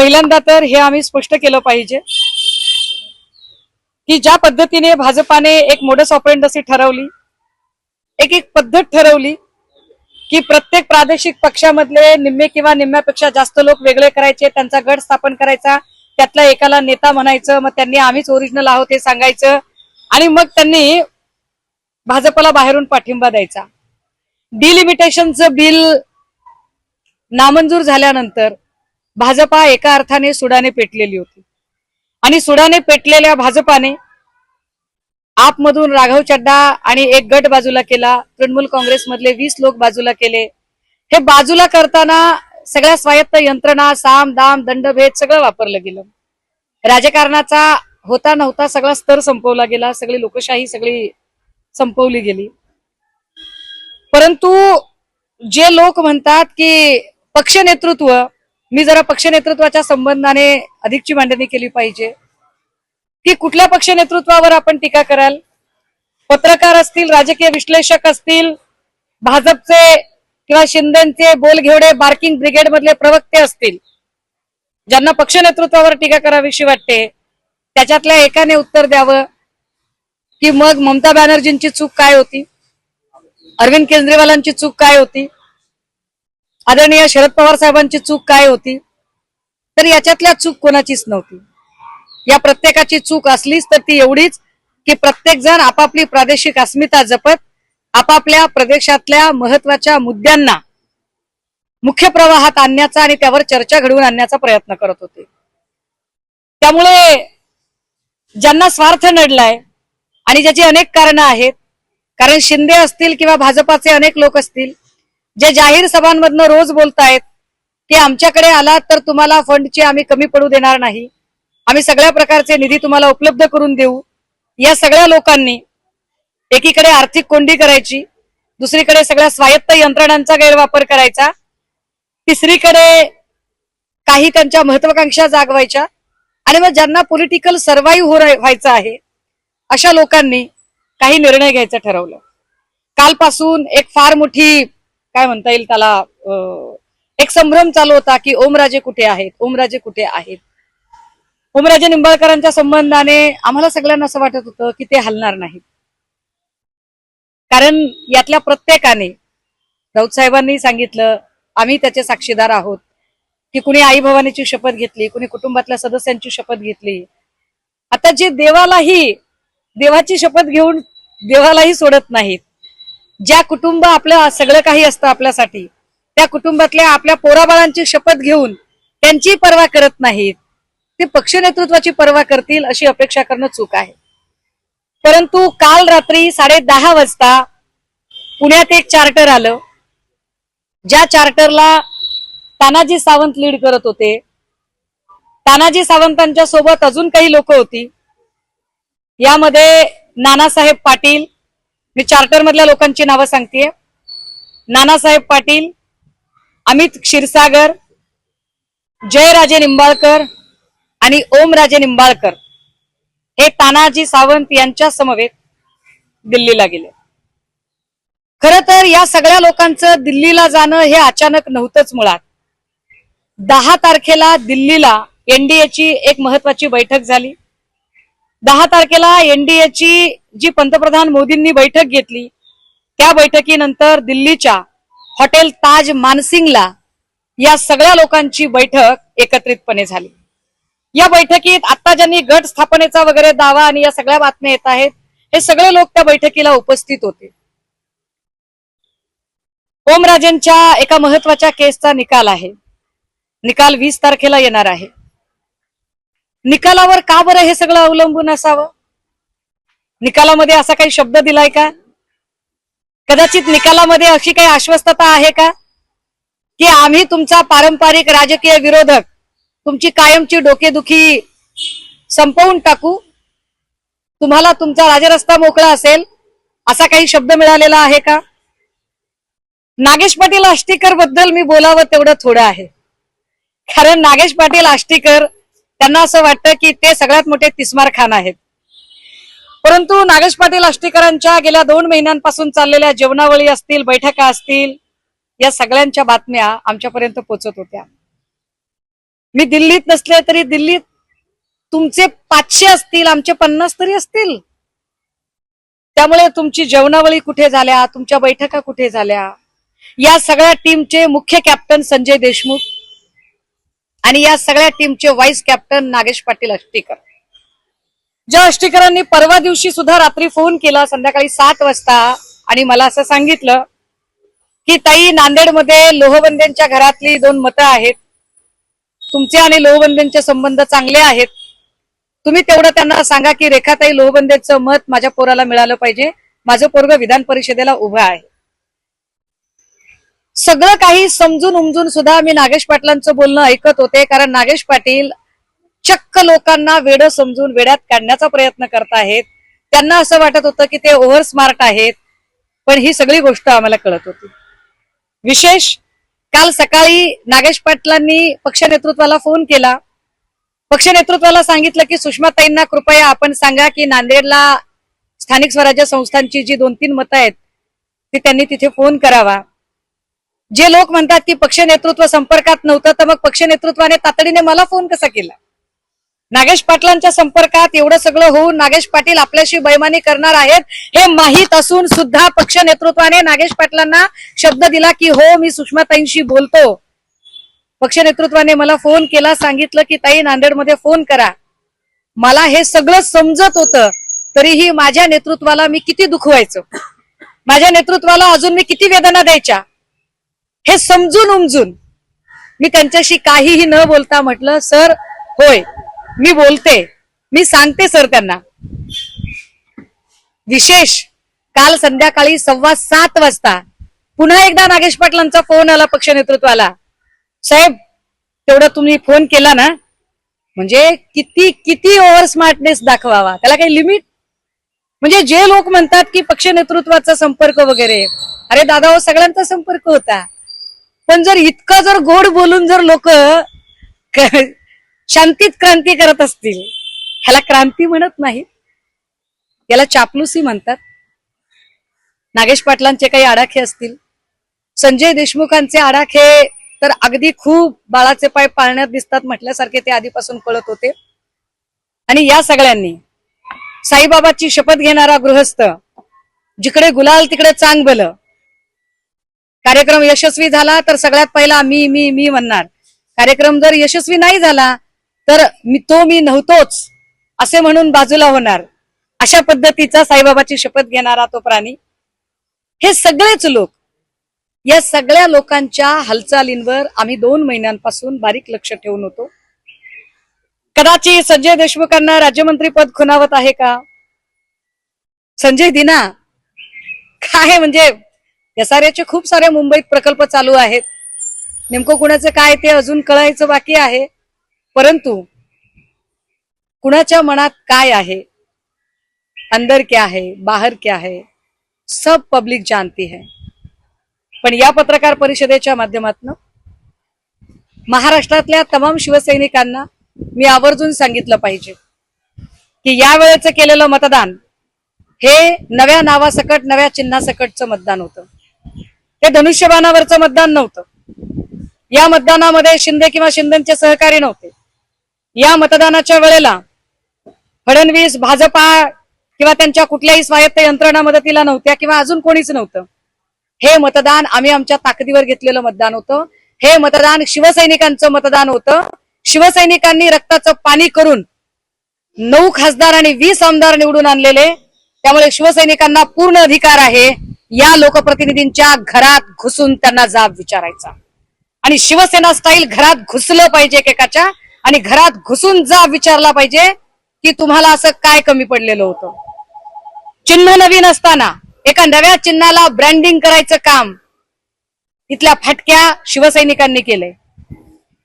पहिल्यांदा तर हे आम्ही स्पष्ट केलं पाहिजे की ज्या पद्धतीने भाजपाने एक मोडस ऑपरेंडसी ठरवली, एक पद्धत ठरवली की प्रत्येक प्रादेशिक पक्षामधले निम्मे किंवा निम्म्यापेक्षा जास्त लोक वेगळे करायचे, त्यांचा गट स्थापन करायचा, त्यातल्या एकाला नेता म्हणायचं, मग त्यांनी आम्हीच ओरिजिनल आहोत हे सांगायचं आणि मग त्यांनी भाजपला बाहेरून पाठिंबा द्यायचा। डिलिमिटेशनचं बिल नामंजूर झाल्यानंतर भाजपा एका अर्थाने सुडाने पेटलेली होती आणि सुडाने पेटलेल्या भाजपाने आपमधून राघव चड्डा आणि एक गट बाजूला केला, तृणमूल काँग्रेस मधले 20 लोक बाजूला केले। हे बाजूला करताना सगळ्या स्वायत्त यंत्रणा, साम दाम दंडभेद सगळं वापरलं गेलं। राजकारणाचा होता नव्हता सगळा स्तर संपवला गेला, सगळी लोकशाही सगळी संपवली गेली। परंतु जे लोक म्हणतात की पक्ष नेतृत्व, मी जरा पक्ष नेतृत्वाच्या संबंधाने अधिकची मांडणी केली पाहिजे की कुठल्या पक्ष नेतृत्वावर आपण टीका कराल। पत्रकार असतील, राजकीय विश्लेषक असतील, भाजपचे किंवा शिंदेचे बोलघेवडे बार्किंग ब्रिगेड मधले प्रवक्ते असतील, ज्यांना पक्ष नेतृत्वावर टीका करावीशी वाटते, त्याच्यातल्या एकाने उत्तर द्यावं की मग ममता बॅनर्जींची चूक काय होती, अरविंद केजरीवालांची चूक काय होती, आदरणीय शरद पवार साहेबांची चूक काय होती। तर याच्यातल्या चूक कोणाचीच नव्हती। या प्रत्येकाची चूक असलीच तर ती एवढीच की प्रत्येक जण आपापली प्रादेशिक अस्मिता जपत आपापल्या प्रदेशातल्या महत्वाच्या मुद्द्यांना मुख्य प्रवाहात आणण्याचा आणि त्यावर चर्चा घडवून आणण्याचा प्रयत्न करत होते। त्यामुळे ज्यांना स्वार्थ नडलाय आणि ज्याची अनेक कारणं आहेत, कारण शिंदे असतील किंवा भाजपाचे अनेक लोक असतील जे जाहीर सभांमधनं रोज बोलतायत की आमच्याकडे आलात तर तुम्हाला फंडची आम्ही कमी पडू देणार नाही, आम्ही सगळ्या प्रकारचे निधी तुम्हाला उपलब्ध करून देऊ। या सगळ्या लोकांनी एकीकडे आर्थिक कोंडी करायची, दुसरीकडे सगळ्या स्वायत्त यंत्रणांचा गैरवापर करायचा, तिसरीकडे काही त्यांच्या महत्वाकांक्षा जागवायच्या आणि मग ज्यांना पॉलिटिकल सर्व्हाइव्ह व्हायचं आहे अशा लोकांनी काही निर्णय घ्यायचं ठरवलं। कालपासून एक फार मोठी काय म्हणता येईल त्याला एक संभ्रम चालू होता की ओमराजे कुठे आहेत, ओमराजे कुठे आहेत। ओमराजे निंबाळकरांच्या संबंधाने आम्हाला सगळ्यांना असं वाटत होतं की ते हलणार नाहीत, कारण यातल्या प्रत्येकाने, राऊत साहेबांनी सांगितलं, आम्ही त्याचे साक्षीदार आहोत की कुणी आई भवानीची शपथ घेतली, कुणी कुटुंबातल्या सदस्यांची शपथ घेतली। आता जे देवाची शपथ घेऊन देवालाही सोडत नाहीत, ज्या कुटुंब आपलं सगळं काही असतं आपल्यासाठी, त्या कुटुंबातल्या आपल्या पोराबाळांची शपथ घेऊन त्यांची पर्वा करत नाहीत, ते पक्ष नेतृत्वाची पर्वा करतील अशी अपेक्षा करणं चूक आहे। परंतु काल रात्री 10:30 वाजता पुण्यात एक चार्टर आलं, ज्या चार्टरला तानाजी सावंत लीड करत होते। तानाजी सावंतांच्या सोबत अजून काही लोक होती, यामध्ये नानासाहेब पाटील, मी चार्टर मधल्या लोकांची नावं सांगतेय, नानासाहेब पाटील, अमित क्षीरसागर, जयराजे निंबाळकर आणि ओमराजे निंबाळकर हे तानाजी सावंत यांच्या समवेत दिल्लीला गेले। खरं तर या सगळ्या लोकांचं दिल्लीला जाणं हे अचानक नव्हतंच। मुळात 10 तारखेला दिल्लीला एनडीएची एक महत्वाची बैठक झाली। 10 तारखेला एनडीएची जी पंतप्रधान मोदींनी बैठक घेतली, त्या बैठकीनंतर दिल्लीच्या हॉटेल ताज मानसिंगला या सगळ्या लोकांची बैठक एकत्रितपणे झाली। या बैठकीत आता ज्यांनी गट स्थापनेचा वगैरे दावा आणि या सगळ्या बातम्या येत आहेत, हे सगळे लोक त्या बैठकीला उपस्थित होते। ओमराजेंच्या एका महत्वाच्या केसचा निकाल आहे, निकाल 20 तारखेला येणार आहे। निकालावर का बरं हे सगळं अवलंबून असावं? निकालामध्ये असा काही शब्द दिलाय का? कदाचित निकालामध्ये अशी काही आश्वस्तता आहे का की आम्ही तुमचा पारंपरिक राजकीय विरोधक, तुमची कायमची डोकेदुखी संपवून टाकू, तुम्हाला तुमचा राजरस्ता मोकळा असेल, असा काही शब्द मिळालेला आहे का? नागेश पाटील आष्टीकर बद्दल मी बोलावं तेवढं थोडं आहे, कारण नागेश पाटील आष्टीकर त्यांना असं वाटतं की ते सगळ्यात मोठे तिस्मार खान आहेत। परंतु नागेश पाटील आष्टीकरांच्या गेल्या 2 महिन्यांपासून चाललेल्या जेवणावळी असतील, बैठका असतील, या सगळ्यांच्या बातम्या आमच्यापर्यंत पोहोचत होत्या। मी दिल्लीत नसले तरी दिल्लीत तुमचे 500 असतील, आमचे 50 तरी असतील. त्यामुळे तुमची जेवणावळी कुठे झाल्या, तुमच्या बैठका कुठे झाल्या. या सगळ्या टीमचे मुख्य कॅप्टन संजय देशमुख आणि या सगळ्या टीमचे व्हाईस कॅप्टन नागेश पाटील अष्टीकर. ज्या अष्टीकरांनी परवा दिवशी सुद्धा रात्री फोन केला संध्याकाळी 7 वाजता आणि मला असं सांगितलं की ताई, नांदेडमध्ये लोहबंदेंच्या घरातली 2 मतं आहेत, तुमचे आणि लोहबंदेंचे संबंध चांगले आहेत, तुम्ही तेवढं त्यांना सांगा की रेखाताई लोहबंदेचं मत माझ्या पोराला मिळालं पाहिजे, माझं पोरग विधान परिषदेला उभं आहे. सगळं काही समजून उमजून सुद्धा मी नागेश पाटलांचं बोलणं ऐकत होते, कारण नागेश पाटील चक्क लोकांना वेडं समजून वेड्यात काढण्याचा प्रयत्न करतायत. त्यांना असं वाटत होतं की ते ओव्हर स्मार्ट आहेत, पण ही सगळी गोष्ट आम्हाला कळत होती. विशेष काल सकाळी नागेश पाटलांनी पक्ष नेतृत्वाला फोन केला. पक्ष नेतृत्वाला सांगितलं की सुषमाताईंना कृपया आपण सांगा की नांदेडला स्थानिक स्वराज्य संस्थांची जी 2-3 मतं आहेत ती त्यांनी तिथे फोन करावा. जे लोक म्हणतात की पक्ष नेतृत्व संपर्कात नव्हतं, तर मग पक्ष नेतृत्वाने तातडीने मला फोन कसा केला. नागेश पाटलांच्या संपर्कात एवढं सगळं होऊन नागेश पाटील आपल्याशी बैमानी करणार आहेत हे माहीत असून सुद्धा पक्ष नेतृत्वाने नागेश पाटलांना शब्द दिला की हो, मी सुषमाताईंशी बोलतो. पक्ष नेतृत्वाने मला फोन केला, सांगितलं की ताई नांदेडमध्ये फोन करा. मला हे सगळं समजत होतं, तरीही माझ्या नेतृत्वाला मी किती दुखवायचं, माझ्या नेतृत्वाला अजून मी किती वेदना द्यायच्या, हे समजून उमजून मी त्यांच्याशी काहीही न बोलता म्हटलं, सर होय मी बोलते, मी सांगते सर त्यांना. विशेष काल संध्याकाळी 7:15 वाजता पुन्हा एकदा नागेश पाटलांचा फोन आला पक्ष नेतृत्वाला. साहेब, तेवढा तुम्ही फोन केला ना, म्हणजे किती किती ओव्हर स्मार्टनेस दाखवावा, त्याला काही लिमिट. म्हणजे जे लोक म्हणतात की पक्ष नेतृत्वाचा संपर्क वगैरे, अरे दादा हो, सगळ्यांचा संपर्क होता, पण जर इतकं जर गोड बोलून जर लोक शांतीत क्रांती करत असतील, ह्याला क्रांती म्हणत नाही, याला चापलुसी म्हणतात. नागेश पाटलांचे काही आडाखे असतील, संजय देशमुखांचे आडाखे तर अगदी खूप बाळाचे पाय पाळण्यात दिसतात म्हटल्यासारखे ते आधीपासून कळत होते. आणि या सगळ्यांनी साईबाबाची शपथ घेणारा गृहस्थ, जिकडे गुलाल तिकडे चांग भलं, कार्यक्रम यशस्वी झाला तर सगळ्यात पहिला मी मी मी म्हणणार, कार्यक्रम जर यशस्वी नाही झाला तर मी नव्हतोच असे म्हणून बाजूला होणार. अशा पद्धतीचा साईबाबाची शपथ घेणारा तो प्राणी. हे सगळेच लोक, या सगळ्या लोकांच्या हालचालींवर आम्ही 2 महिन्यांपासून बारीक लक्ष ठेवून होतो. कदाचित संजय देशमुखांना राज्यमंत्री पद खुणावत आहे का? संजय दिना काय, म्हणजे एसआरएचे खूप सारे मुंबईत प्रकल्प चालू आहेत, नेमकं कुणाचं काय ते अजून कळायचं बाकी आहे. परंतु कुणाच्या मनात काय आहे, अंदर क्या है बाहर क्या है, सब पब्लिक जानती है. पण या पत्रकार परिषदेच्या माध्यमातून महाराष्ट्रातल्या तमाम शिवसैनिकांना मी आवर्जून सांगितलं पाहिजे की यावेळेचं केलेलं मतदान हे नव्या नावासकट, नव्या चिन्हासकटचं मतदान होतं. हे धनुष्यबाणावरचं मतदान नव्हतं. या मतदानामध्ये शिंदे किंवा शिंदेचे सहकारी नव्हते. या मतदानाच्या वेळेला फडणवीस, भाजपा किंवा त्यांच्या कुठल्याही स्वायत्त यंत्रणा मदतीला नव्हत्या किंवा अजून कोणीच नव्हतं. हे मतदान आम्ही आमच्या ताकदीवर घेतलेलं मतदान होतं. हे मतदान शिवसैनिकांचं मतदान होतं. शिवसैनिकांनी रक्ताचं पाणी करून 9 खासदार आणि 20 आमदार निवडून आणलेले. त्यामुळे शिवसैनिकांना पूर्ण अधिकार आहे या लोकप्रतिनिधींच्या घरात घुसून त्यांना जाब विचारायचा. आणि शिवसेना स्टाईल घरात घुसलं पाहिजे एकेकाच्या, आणि घरात घुसून जाब विचारला पाहिजे की तुम्हाला असं काय कमी पडलेलं होतं. चिन्ह नवीन असताना एका नव्या चिन्हाला ब्रँडिंग करायचं काम इथल्या फाटक्या शिवसैनिकांनी केलंय.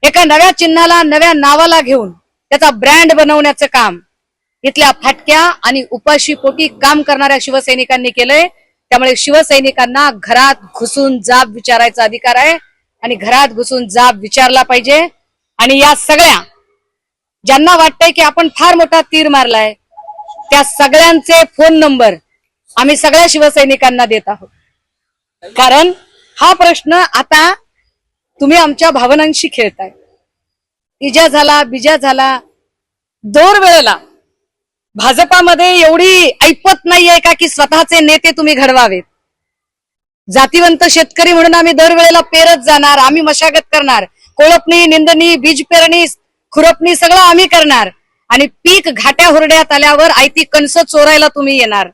एका नव्या चिन्हाला, नव्या नावाला घेऊन त्याचा ब्रँड बनवण्याचं काम इथल्या फाटक्या आणि उपाशी पोटी काम करणाऱ्या शिवसैनिकांनी केलंय. त्यामुळे शिवसैनिकांना घरात घुसून जाब विचारायचा अधिकार आहे आणि घरात घुसून जाब विचारला पाहिजे. आणि या सगळ्या ज्यांना वाटतंय की आपण फार मोठा तीर मारलाय, त्या सगळ्यांचे फोन नंबर आम्ही सगळ्या शिवसैनिकांना देत आहोत. कारण हा प्रश्न आता तुम्ही आमच्या भावनांशी खेळताय. इजा झाला बिजा झाला, दर वेळेला भाजपामध्ये एवढी ऐपत नाहीये का की स्वतःचे नेते तुम्ही घडवावेत. जातीवंत शेतकरी म्हणून आम्ही दरवेळेला पेरत जाणार, आम्ही मशागत करणार, कोळपणी निंदणी बीज पेरणी खुरपणी सगळं आम्ही करणार, आणि पीक घाट्या हुरड्यात आल्यावर आयती कणस चोरायला तुम्ही येणार.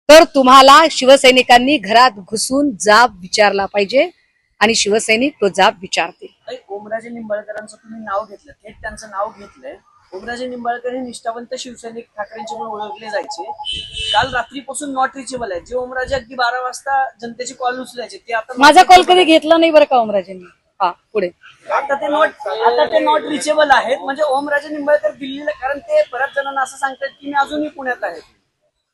तर तुम्हाला शिवसैनिकांनी घरात घुसून जाब विचारला पाहिजे आणि शिवसैनिक तो जाब विचारतील. ओमराजे निंबाळकरांचं तुम्ही नाव घेतलं, थेट त्यांचं नाव घेतलंय. ओमराजे निंबाळकर हे निष्ठावंत शिवसैनिक ठाकरेंचे म्हणून ओळखले जायचे. काल रात्रीपासून नॉट रिचेबल आहे. जे ओमराजे अगदी 12 वाजता जनतेचे कॉल उचलायचे ते आता माझा कॉल कधी घेतला नाही बरं का ओमराजेंनी. हा पुढे आता ते नॉट रिचेबल आहेत. म्हणजे ओमराजे निंबाळकर दिल्लीला, कारण ते बऱ्याच जणांना असं सांगतात की मी अजूनही पुण्यात आहे,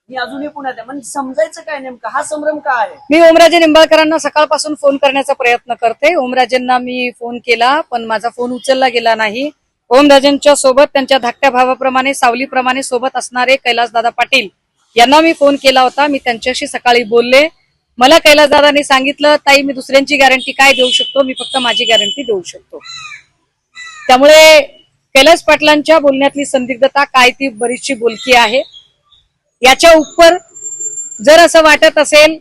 मी अजूनही पुण्यात आहे. म्हणजे समजायचं काय नेमकं, हा संभ्रम का आहे? मी ओमराजे निंबाळकरांना सकाळपासून फोन करण्याचा प्रयत्न करते. ओमराजेंना मी फोन केला पण माझा फोन उचलला गेला नाही. ओमराजेंच्या सोबत त्यांच्या धाकट्या भावाप्रमाणे सावलीप्रमाणे सोबत असणारे कैलासदादा पाटील यांना मी फोन केला होता. मी त्यांच्याशी सकाळी बोलले. मला कैलासदादांनी सांगितलं, ताई मी दुसऱ्यांची गॅरंटी काय देऊ शकतो, मी फक्त माझी गॅरंटी देऊ शकतो. त्यामुळे कैलास पाटलांच्या बोलण्यातली संदिग्धता काय ती बरीचशी बोलकी आहे. याच्या उपर जर असं वाटत असेल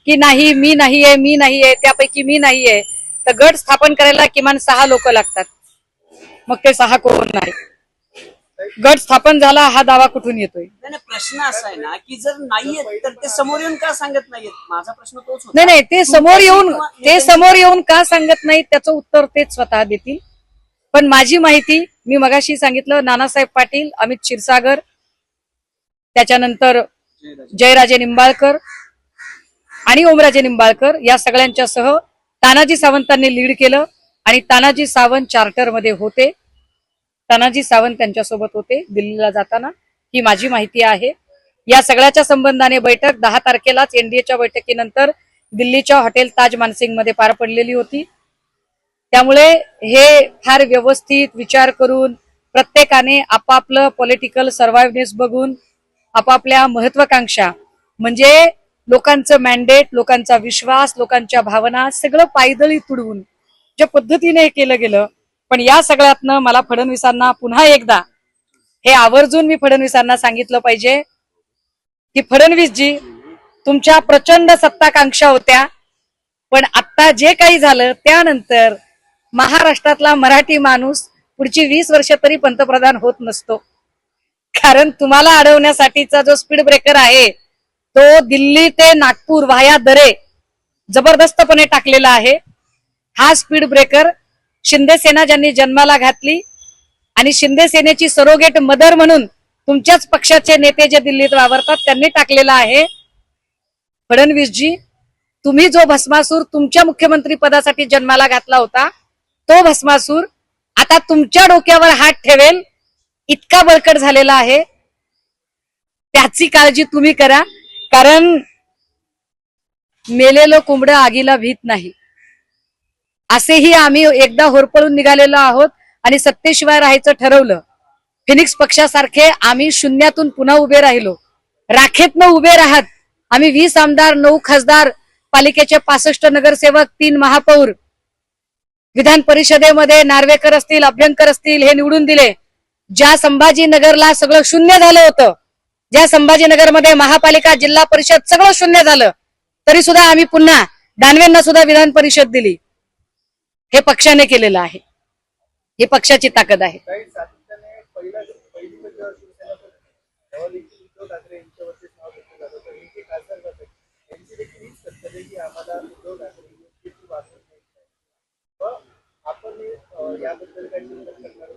की नाही मी नाहीये त्यापैकी मी नाहीये, तर गट स्थापन करायला किमान 6 लोक लागतात. मग ते 6 कोण नाही. गट स्थापन झाला हा दावा कुठून येतोय? प्रश्न असा आहे ना की जर नाहीये तर ते समोर येऊन का सांगत नाहीयेत? माझा प्रश्न तोच होता. नाही ते समोर येऊन का सांगत नाहीत त्याचं उत्तर तेच स्वतः देतील. पण माझी माहिती मी मगाशी सांगितलं, नानासाहेब पाटील, अमित क्षीरसागर, त्याच्यानंतर जयराजे निंबाळकर आणि ओमराजे निंबाळकर या सगळ्यांच्या सह तानाजी सावंतांनी लीड केलं आणि तानाजी सावंत चार्टर मध्ये होते. तानाजी सावंत त्यांच्यासोबत होते दिल्लीला जाताना, ही माझी माहिती आहे. या सगळ्याच्या संबंधाने बैठक 10 तारखेलाच एनडीएच्या बैठकीनंतर दिल्लीच्या हॉटेल ताज मानसिंग मध्ये पार पडलेली होती. त्यामुळे हे फार व्यवस्थित विचार करून प्रत्येकाने आपापलं पॉलिटिकल सर्व्हायव्हनेस बघून आपापल्या महत्वाकांक्षा म्हणजे लोकांचं मॅन्डेट, लोकांचा विश्वास, लोकांच्या भावना सगळं पायदळी तुडवून ज्या पद्धतीने हे केलं गेलं. पण या सगळ्यातनं मला फडणवीसांना पुन्हा एकदा हे आवर्जून मी फडणवीसांना सांगितलं पाहिजे की फडणवीसजी तुमच्या प्रचंड सत्ताकांक्षा होत्या, पण आता जे काही झालं त्यानंतर महाराष्ट्रातला मराठी माणूस पुढची 20 वर्ष तरी पंतप्रधान होत नसतो. कारण तुम्हाला अडवण्यासाठीचा जो स्पीड ब्रेकर आहे तो दिल्ली ते नागपूर व्हाया दरे जबरदस्तपणे टाकलेला आहे. हा स्पीड ब्रेकर शिंदे सेना ज्यांनी जन्माला घातली आणि शिंदे सेनेची सरोगेट मदर म्हणून तुमच्याच पक्षाचे नेते जे दिल्लीत वावरतात त्यांनी टाकलेला आहे. फडणवीसजी, तुम्ही जो भस्मासूर तुमच्या मुख्यमंत्री पदासाठी जन्माला घातला होता तो भस्मासूर आता तुमच्या डोक्यावर हात ठेवेल इतका बळकट झालेला आहे. त्याची काळजी तुम्ही करा, कारण मेलेलं कोंबडं आगीला भीत नाही. असेही आम्ही एकदा होरपळून निघालेलो आहोत आणि सत्तेशिवाय राहायचं ठरवलं. फिनिक्स पक्षासारखे आम्ही शून्यातून पुन्हा उभे राहिलो, राखेतनं उभे राहत आम्ही 20 आमदार, 9 खासदार, पालिकेचे 65 नगरसेवक, 3 महापौर, विधान परिषदेमध्ये नार्वेकर असतील, अभ्यंकर असतील, हे निवडून दिले. ज्या संभाजीनगरला सगळं शून्य झालं होतं, ज्या संभाजीनगरमध्ये महापालिका, जिल्हा परिषद सगळं शून्य झालं, तरी सुद्धा आम्ही पुन्हा दानवेंना सुद्धा विधान परिषद दिली. हे पक्षाने केलेलं आहे, हे पक्षाची ताकद आहे.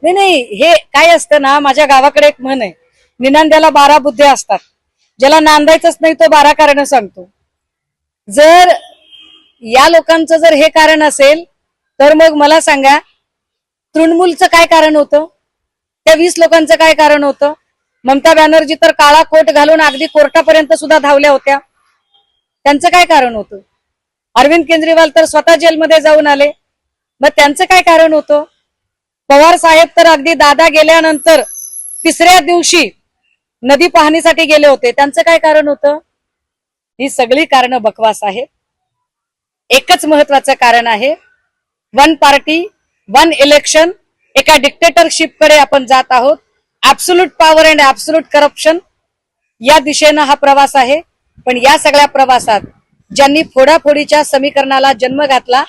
नाही हे काय असतं ना, माझ्या गावाकडे एक म्हण आहे, निनांद्याला 12 बुद्ध्या असतात, ज्याला नांदायचंच नाही तो 12 कारण सांगतो. जर या लोकांचं जर हे कारण असेल तर मग मला सांगा तृणमूलचं काय कारण होतं, त्या 20 लोकांचं काय कारण होतं? ममता बॅनर्जी तर काळा कोट घालून अगदी कोर्टापर्यंत सुद्धा धावल्या होत्या, त्यांचं काय कारण होतं? अरविंद केजरीवाल तर स्वतः जेलमध्ये जाऊन आले, मग त्यांचं काय कारण होतं? पवार साहेब तर अगदी दादा गेल्यानंतर 3ऱ्या दिवशी नदी पाहणीसाठी गेले होते, त्यांचं काय कारण होतं? ही सगळी कारणं बकवास आहेत. एकच महत्वाचं कारण आहे, वन पार्टी वन इलेक्शन, एका डिक्टेटरशिपकडे आपण जात आहोत. Absolute power and absolute corruption या दिशेनं हा प्रवास आहे. पण या सगळ्या प्रवासात ज्यांनी फोडाफोडीच्या समीकरणाला जन्म घातला,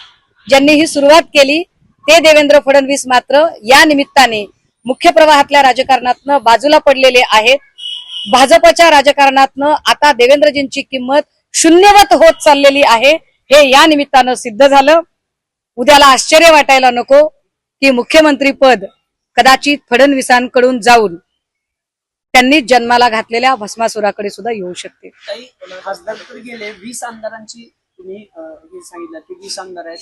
ज्यांनी ही सुरुवात केली, ते देवेंद्र फडणवीस मात्र या निमित्ताने मुख्य प्रवाहातल्या राजकारणातनं बाजूला पडलेले आहेत. भाजपच्या राजकारणातनं आता देवेंद्रजींची किंमत शून्यवत होत चाललेली आहे. हे या निमित्तानं सिद्ध झालं. उद्याला आश्चर्य वाटायला नको की मुख्यमंत्री पद कदाचित फडणवीसांकडून जाऊन त्यांनी जन्माला घातलेल्या भस्मासुराकडे सुद्धा येऊ शकते. काही खासदार तर गेले 20 आमदारांची तुम्ही हे सांगितलं की 20 आमदार आहेत,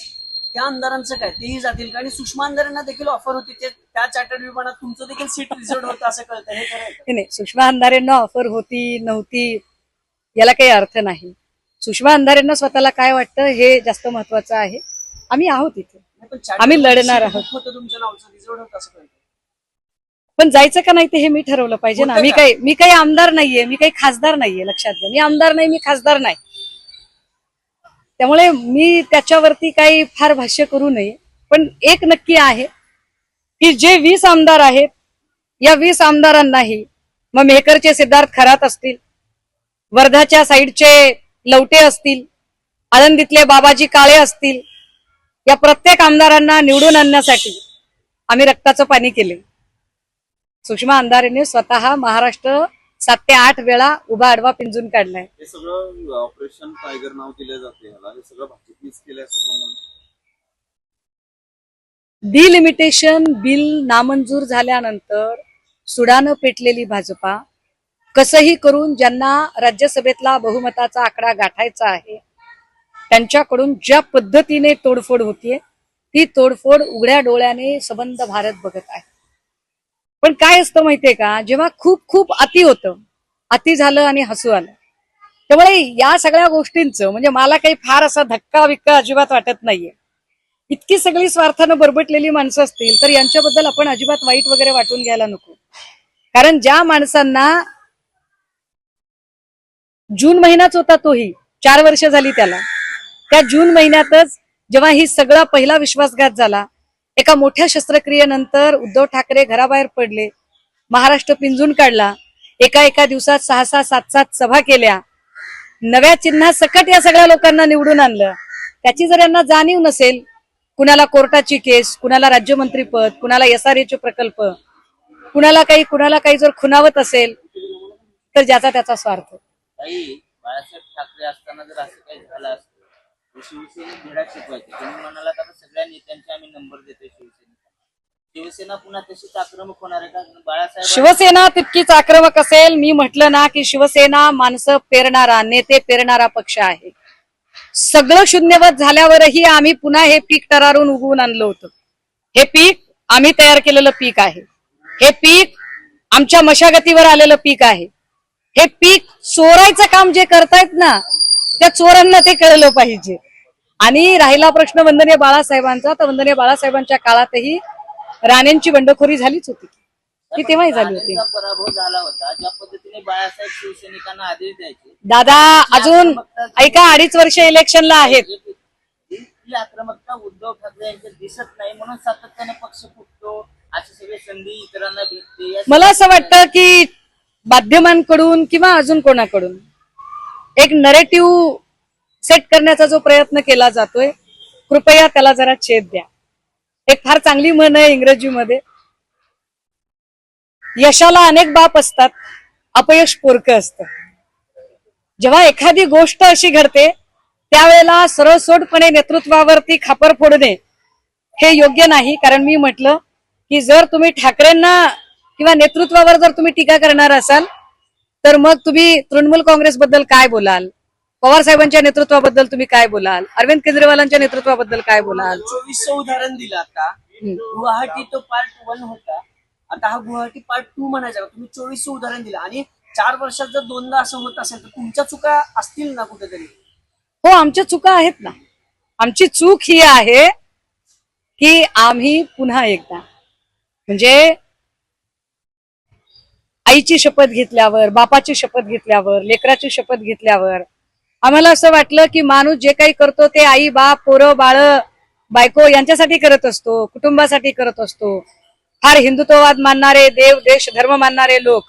त्या आमदारांचं काय, तेही जातील का? आणि सुषमा आमदारांना देखील ऑफर होती, त्या चार्टर्ड विमानात तुमचं देखील सीट रिझर्व होतं असं कळतं, हे खरं आहे का? नाही, सुषमा अंधारेंना ऑफर होती नव्हती याला काही अर्थ नाही. सुषमा अंधारेंना स्वतःला काय वाटतं हे जास्त महत्वाचं आहे. आम्ही आहोत इथे, नाही, पण चार्टर्ड आम्ही लढणार सीट आहोत. होतं तुमच्या नावचं, रिझर्व होतं असं कळतं. पण जायचं का नाही ते हे मी ठरवलं पाहिजे ना. मी काही आमदार नाहीये, मी काही खासदार नाहीये. लक्षात घ्या, मी आमदार नाही, मी खासदार नाही. त्यामुळे मी त्याच्यावरती काही फार भाष्य करू नये. पण एक नक्की आहे की जे 20 आमदार आहेत, या 20 आमदारांनाही मग मेहकरचे सिद्धार्थ खरात असतील, वर्धाच्या साईडचे लवटे असतील, आळंदीतले बाबाजी काळे असतील, या प्रत्येक आमदारांना निवडून आणण्यासाठी आम्ही रक्ताचं पाणी केले. सुषमा अंधारेने स्वतः महाराष्ट्र 7 ते 8 वेळा उभा आडवा पिंजून काढलाय. हे सगळं ऑपरेशन टायगर नाव दिलं जाते ह्याला, हे सगळं भाजपनीच केलं असं म्हणून. डिलिमिटेशन बिल नामंजूर झाल्यानंतर सुडानं पेटलेली भाजपा कसंही करून ज्यांना राज्यसभेतला बहुमताचा आकडा गाठायचा आहे त्यांच्याकडून ज्या पद्धतीने तोडफोड होतीये, ती तोडफोड उघड्या डोळ्याने सबंध भारत बघत आहे. पण काय असतं माहितीये का, जेव्हा खूप खूप अति होतं, अति झालं आणि हसू आलं. त्यामुळे या सगळ्या गोष्टींचं म्हणजे मला काही फार असा धक्का बिक्का अजिबात वाटत नाहीये. इतकी सगळी स्वार्थानं बरबटलेली माणसं असतील तर यांच्याबद्दल आपण अजिबात वाईट वगैरे वाटून घ्यायला नको. कारण ज्या माणसांना जून महिनाच होता, तोही 4 वर्ष झाली त्याला, त्या जून महिन्यातच जेव्हा ही सगळा पहिला विश्वासघात झाला, एका मोठ्या शस्त्रक्रियेनंतर उद्धव ठाकरे घराबाहेर पडले, महाराष्ट्र पिंजून काढला, एका दिवसात 6-6, 7-7 सभा केल्या, नव्या चिन्हासकट या सगळ्या लोकांना निवडून आणलं. त्याची जर यांना जाणीव नसेल, कुणाला कोर्टाची केस, कुणाला राज्यमंत्रीपद, कुणाला SRA चे प्रकल्प, कुणाला काही जर खुणावत असेल तर ज्याचा त्याचा स्वार्थ. बाळासाहेब ठाकरे असताना जर असं काही झालं असतं, शिवसेनेत धडा शिकवायचे. तुम्ही म्हणाला आता सगळ्या नेत्यांचे आम्ही नंबर देतोय शिवसेना पुन्हा तशीच आक्रमक होणार आहे का? बाळासाहेब शिवसेना तितकीच आक्रमक असेल. मी म्हटलं ना की शिवसेना माणसं पेरणारा, नेते पेरणारा पक्ष आहे. सगळं शून्यवत झाल्यावरही आम्ही पुन्हा हे पीक टरारून उगवून आणलं होतं. हे पीक आम्ही तयार केलेलं पीक आहे. हे पीक आमच्या मशागतीवर आलेलं पीक आहे. हे पीक चोरायचं काम जे करतायत ना, त्या चोरांना ते कळलं पाहिजे. आणि राहिला प्रश्न वंदनीय बाळासाहेबांचा, तर वंदनीय बाळासाहेबांच्या काळातही राणेंची बंडखोरी झालीच होती, ती तेव्हाही झाली होती. पराभव झाला होता, ज्या पद्धतीने बाळासाहेब शिवसैनिकांना आदेश द्यायचे. दादा अजून ऐका, 2.5 वर्ष इलेक्शनला आहेत. ही आक्रमकता उद्धव ठाकरे यांच्यात दिसत नाही, म्हणून सातत्याने पक्ष फुटतो, अशी सगळी संधी इतरांना भेटते. मला असं वाटतं की माध्यमांकडून किंवा अजून कोणाकडून एक नरेटिव्ह सेट करण्याचा जो प्रयत्न केला जातोय, कृपया त्याला जरा छेद द्या. एक फार चांगली म्हण आहे इंग्रजीमध्ये, यशाला अनेक बाप असतात, अपयश पोरकं असतं. जेव्हा एखादी गोष्ट अशी घडते त्यावेळेला सरळसोटपणे नेतृत्वावरती खापर फोडणे हे योग्य नाही. कारण मी म्हटलं की जर तुम्ही ठाकरेंना किंवा नेतृत्वावर जर तुम्ही टीका करणार असाल तर मग तुम्ही तृणमूल काँग्रेसबद्दल काय बोलाल, पवार साहेबांच्या नेतृत्वाबद्दल तुम्ही काय बोलाल, अरविंद केजरीवालांच्या नेतृत्वाबद्दल काय बोलाल. 2400 उदाहरण दिलं आता. गुवाहाटी तो पार्ट 1 होता, आता हा गुवाहाटी पार्ट 2 म्हणायचा. तुम्ही 2400 उदाहरण दिलं आणि 4 वर्षात जर 2दा असं होत असेल तर तुमच्या चुका असतील ना कुठेतरी. हो, आमच्या चुका आहेत ना. आमची चूक ही आहे की आम्ही पुन्हा एकदा म्हणजे आईची शपथ घेतल्यावर, बापाची शपथ घेतल्यावर, लेकराची शपथ घेतल्यावर आम्हाला असं वाटलं की माणूस जे काही करतो ते आई बाप पोरं बाळ बायको यांच्यासाठी करत असतो, कुटुंबासाठी करत असतो. फार हिंदुत्ववाद मानणारे, देव देश धर्म मानणारे लोक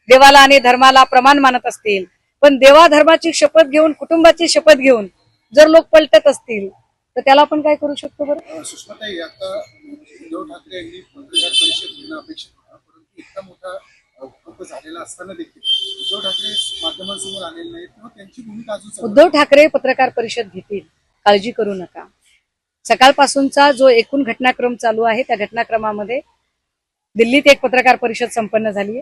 देवाला आणि धर्माला प्रमाण मानत असतील, पण देवा धर्माची शपथ घेऊन, कुटुंबाची शपथ घेऊन जर लोक पलटत असतील तर त्याला आपण काय करू शकतो बरं? सुषमाताई, आता उद्धव ठाकरे यांनी पत्रकार परिषद घेणं अपेक्षित होतं, परंतु इतका मोठा भूकंप झालेला असताना देखील उद्धव ठाकरे माध्यमांसमोर आलेले नाहीत किंवा त्यांची भूमिका अजून उद्धव ठाकरे पत्रकार परिषद घेतील, काळजी करू नका. सकाळपासूनचा जो एकूण घटनाक्रम चालू आहे त्या घटनाक्रमामध्ये दिल्लीत एक पत्रकार परिषद संपन्न झाली आहे.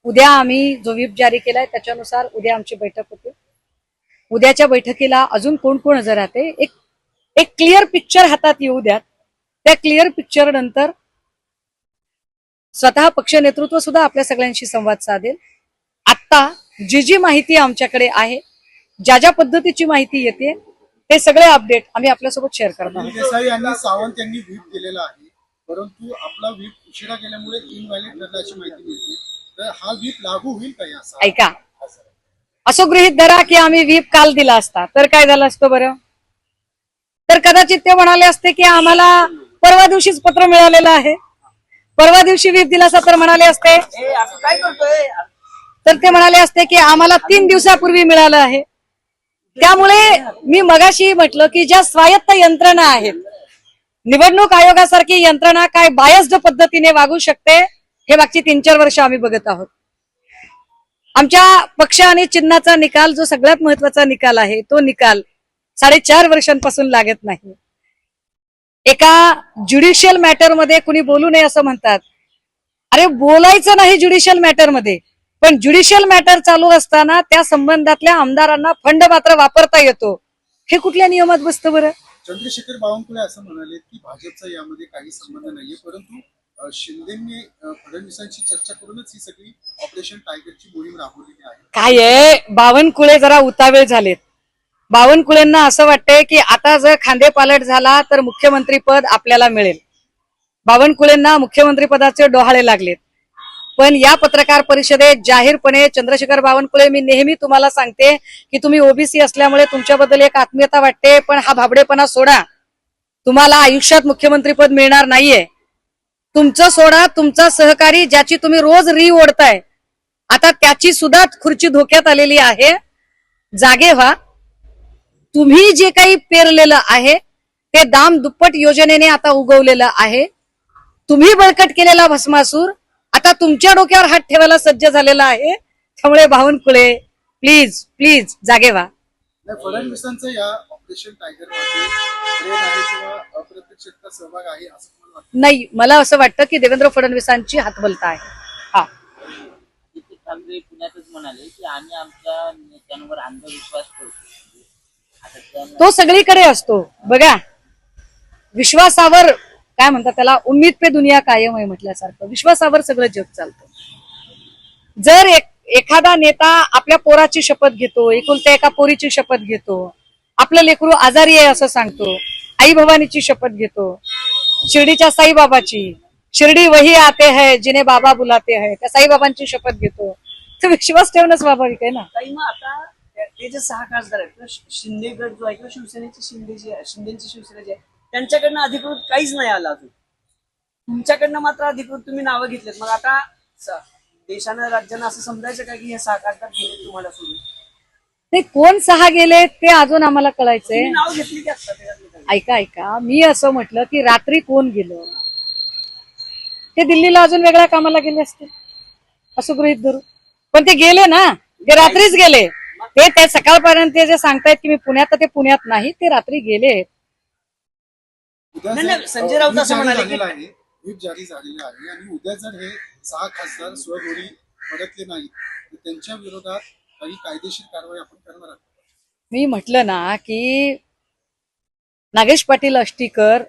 उद्या आम्ही जो व्हीप जारी केलाय त्याच्यानुसार उद्या आमची बैठक होते. उद्याच्या बैठकीला अजून कोण कोण हजर राहते एक क्लिअर पिक्चर हातात येऊ द्यात. त्या क्लिअर पिक्चर नंतर स्वतः पक्ष नेतृत्व सुद्धा आपल्या सगळ्यांशी संवाद साधेल. आता जी माहिती आमच्याकडे आहे, ज्या पद्धतीची माहिती येते ते सगळे अपडेट आम्ही आपल्यासोबत शेअर करणार आहोत. देसाई आणि सावंत यांनी व्हीप दिलेला आहे, परंतु आपला व्हीप उशिरा केल्यामुळे इनव्हॅलिड ठरल्याची माहिती मिळते. तर हा व्हीप लागू होईल का याचा? ऐका, असं गृहीत धरा की आम्ही व्हीप काल दिला असता तर काय झालं असतं बरं? तर कदाचित ते म्हणाले असते की आम्हाला परवा दिवशीच पत्र मिळालेलं आहे, परवा दिवशी व्हीप दिला असता तर म्हणाले असते, असं काय करतोय? तर ते म्हणाले असते की आम्हाला 3 दिवसापूर्वी मिळालं आहे. त्यामुळे मी मगाशी म्हटलं की ज्या स्वायत्त यंत्रणा आहेत, निवडणूक आयोगासारखी यंत्रणा काय बायस्ड पद्धतीने वागू शकते हे मागची 3-4 वर्ष आम्ही बघत आहोत. आमच्या पक्ष आणि चिन्हाचा निकाल जो सगळ्यात महत्वाचा निकाल आहे तो निकाल 4.5 वर्षांपासून लागत नाही. एका ज्युडिशियल मॅटर मध्ये कुणी बोलू नये असं म्हणतात. अरे बोलायचं नाही ज्युडिशियल मॅटर मध्ये, पण ज्युडिशियल मॅटर चालू असताना त्या संबंधातल्या आमदारांना फंड मात्र वापरता येतो. हे कुठल्या नियमात बसतं बरं? चंद्रशेखर बावनकुळे असं म्हणाले की भाजपचा यामध्ये काही संबंध नाहीये, परंतु शिंदेंनी फडणवीसांशी चर्चा करूनच ही सगळी ऑपरेशन टायगरची मोहीम राबवलेली आहे. काय आहे, बावनकुळे जरा उतावेळ झालेत. बावनकुळेंना असं वाटतंय की आता जर खांदेपालट झाला तर मुख्यमंत्री पद आपल्याला मिळेल. बावनकुळेंना मुख्यमंत्री पदाचे डोहाळे लागलेत. पण या पत्रकार परिषदेत जाहीरपणे चंद्रशेखर बावनकुळे, मी नेहमी तुम्हाला सांगते की तुम्ही ओबीसी असल्यामुळे तुमच्याबद्दल एक आत्मीयता वाटते, पण हा भाबडेपणा सोडा. तुम्हाला आयुष्यात मुख्यमंत्री पद मिळणार नाहीये. तुमचं सोडा, तुमचा सहकारी ज्याची तुम्ही रोज ओढताय, आता त्याची सुद्धा खुर्ची धोक्यात आलेली आहे. जागे व्हा. तुम्ही जे काही पेरलेलं आहे ते दाम दुप्पट योजनेने आता उगवलेलं आहे. तुम्ही बळकट केलेला भस्मासूर आता तुमच्या डोक्यावर हात ठेवायला सज्ज झालेला आहे. त्यामुळे बावनकुळे प्लीज प्लीज जागे व्हा. फडणवीसांचं या ऑपरेशन टायगर मध्ये प्रेम आहे किंवा अप्रत्यक्षता सहभाग आहे असं मला वाटतं? नाही, मला असं वाटतं की देवेंद्र फडणवीसांची हातबलता आहे. हा, आदित्य ठाकरे पुण्यातच म्हणाले की आम्ही आमच्या नेत्यांवर अंधविश्वास ठेवतो. आता त्यांना तो सगळीकडे असतो बघा. विश्वासावर काय म्हणतात त्याला, उम्मीद पे दुनिया कायम आहे म्हटल्यासारखं विश्वासावर सगळं जग चालतं. जर एखादा नेता आपल्या पोराची शपथ घेतो, एकुलत्या एका पोरीची शपथ घेतो, आपलं लेकरू आजारी आहे असं सांगतो, आई भवानीची शपथ घेतो, शिर्डीच्या साईबाबाची, शिर्डी वही आते है जिने बाबा बुलाते है, त्या साईबाबांची शपथ घेतो, तर विश्वास ठेवणं स्वाभाविक आहे ना. काही मग आता ते जे 6 खासदार आहेत किंवा शिंदे गट जो आहे किंवा शिवसेनेची शिंदेची शिवसेना जी आहे त्यांच्याकडनं अधिकृत काहीच नाही आलं अजून. तुमच्याकडनं मात्र अधिकृत तुम्ही नावं घेतलेत. मग आता देशानं राज्यानं असं समजायचं का की हे 6 खासदार गेले तुम्हाला सोडून? ते कोण 6 गेले ते अजून आम्हाला कळायचंय. तुम्ही नाव घेतली की आता त्याच्यातली काही? ऐका, मी असं म्हटलं की रात्री कोण गेलं, ते दिल्लीला अजून वेगळ्या कामाला गेले असते असं गृहीत धरू. पण ते गेले ना, ते रात्रीच गेले. ते सकाळपर्यंत जे सांगतायत की मी पुण्यात, तर ते पुण्यात नाही, ते रात्री गेले. उद्या नाही, जर, नाही, संजय राऊत असं व्हीप म्हणाले जारी की- झालेलं आहे, व्हीप जारी झालेलं आहे आणि उद्या जर हे 6 खासदार स्वबळी परतले नाही तर त्यांच्या विरोधात काही कायदेशीर कारवाई आपण करणार आहोत. मी म्हटलं ना की नागेश पाटील अष्टीकर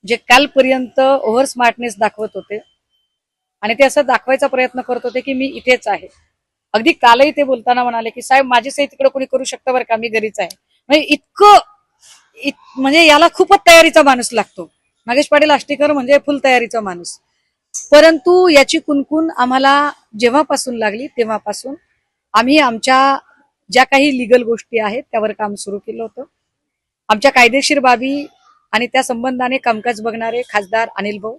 जे कालपर्यंत ओव्हर स्मार्टनेस दाखवत होते आणि ते असं दाखवायचा प्रयत्न करत होते की मी इथेच आहे. अगदी कालही ते बोलताना म्हणाले की साहेब माझी सही तिकडे कोणी करू शकतं बरं का, मी घरीच आहे. म्हणजे इतकं म्हणजे याला खूपच तयारीचा माणूस लागतो. नागेश पाटील आष्टीकर म्हणजे फुल तयारीचा माणूस. परंतु याची कुणकुण आम्हाला जेव्हापासून लागली तेव्हापासून आम्ही आमच्या ज्या काही लिगल गोष्टी आहेत त्यावर काम सुरू केलं होतं. आमच्या कायदेशीर बाबी आणि त्या संबंधाने कामकाज बघणारे खासदार अनिल भाऊ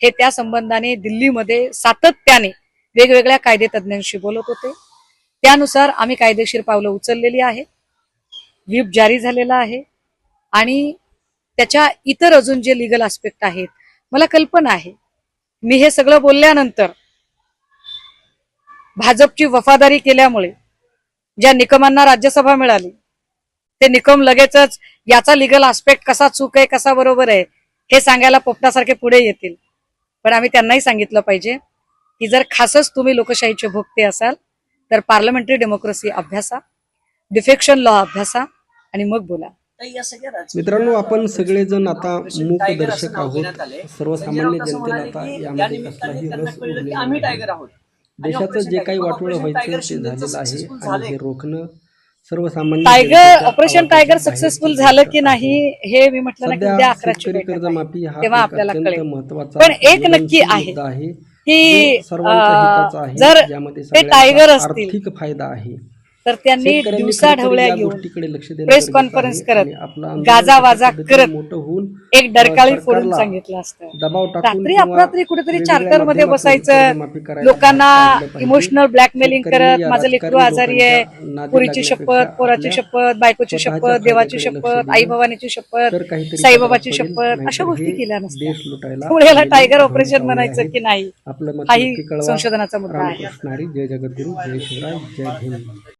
हे त्या संबंधाने दिल्लीमध्ये सातत्याने वेगवेगळ्या कायदे तज्ञांशी बोलत होते. त्यानुसार आम्ही कायदेशीर पावलं उचललेली आहेत. व्हीप जारी झालेला आहे आणि त्याच्या इतर अजून जे लिगल आस्पेक्ट आहेत मला कल्पना आहे. मी हे सगळं बोलल्यानंतर भाजपची वफादारी केल्यामुळे ज्या निकमांना राज्यसभा मिळाली ते निकम लगेचच याचा लिगल आस्पेक्ट कसा चूक आहे कसा बरोबर आहे हे सांगायला पोपटासारखे पुढे येतील. पण आम्ही त्यांनाही सांगितलं पाहिजे की जर खासच तुम्ही लोकशाहीचे भोगते असाल तर पार्लमेंटरी डेमोक्रेसी अभ्यासा, डिफेक्शन लॉ अभ्यासा आणि मग बोला. तर या सगळ्या राजकीय मित्रांनो, आपण सगळेजण आता ऑपरेशन मूक टायगर असं दर्शक नाव आहोत. देण्यात आलंय. सर्वसामान्य संजय राऊत असं जनतेला म्हणाले आता की या यामध्ये निमित्ताने कसलाही त्यांना रस कळलं की उरलेला आम्ही नाही. टायगर आहोत. आणि देशाचं ऑपरेशन जे टायगर- काही मग वाटोळं ऑपरेशन व्हायचं टायगर ते शिंदेचं झालेलं आहे successful आणि झालंय. हे रोखणं सर्वसामान्य टायगर जनतेच्या ऑपरेशन टायगर आवाजाच्या सक्सेसफुल बाहेरची झालं गोष्ट की आहे. नाही हे मी म्हटलं ना की सध्या उद्या 11ची शेतकरी बैठक आहे. कर्जमाफी हा तेव्हा एक आपल्याला अत्यंत कळेल. महत्त्वाचा पण एक नक्की ज्वलनशील आहे मुद्दा आहे की जो सर्वांच्या हिताचा आहे, जर ज्यामध्ये ते सगळ्यांचा टायगर असतील आर्थिक फायदा आहे. तर त्यांनी शेतकऱ्यांनी दिवसा खरं तर ढवळ्या या घेऊन गोष्टीकडे लक्ष देणं प्रेस गरजेचं कॉन्फरन्स आहे करत आणि आपलं आंदोलन गाजावाजा कशा पद्धतीने करत मोठं होऊन एक डरकाळी फोडून सरकारला सांगितलं असतं. दबाव टाकून रात्री किंवा अपरात्री कुठेतरी वेगवेगळ्या चार्टर मध्ये माध्यमातून बसायचं, कर्जमाफी करायला लोकांना भाग पाडलं पाहिजे. इमोशनल ब्लॅकमेलिंग शेतकऱ्यांनी करत या माझं लेकरू राजकारणी आजारी आहे, लोकांच्या नादी पुरीची शपथ, लागण्यापेक्षा पोराची आपल्या शपथ, बायकोची स्वतःच्या शपथ, देवाची फायद्याकडे लक्ष शपथ, दिलं आई भवानीची शपथ, तर काहीतरी साईबाबाची फरक पडेल. शपथ अशा नाहीतर गोष्टी हे केल्या नसत्या. देश लुटायला त्यामुळे याला आलेले टायगर धोरण ऑपरेशन पावले म्हणायचं आहेत. की नाही आपलं मत हाही नक्की कळवा. संशोधनाचा मुद्दा आहे. रामकृष्ण हरी. जय जगद्गुरू. जय शिवराय. जय भीम.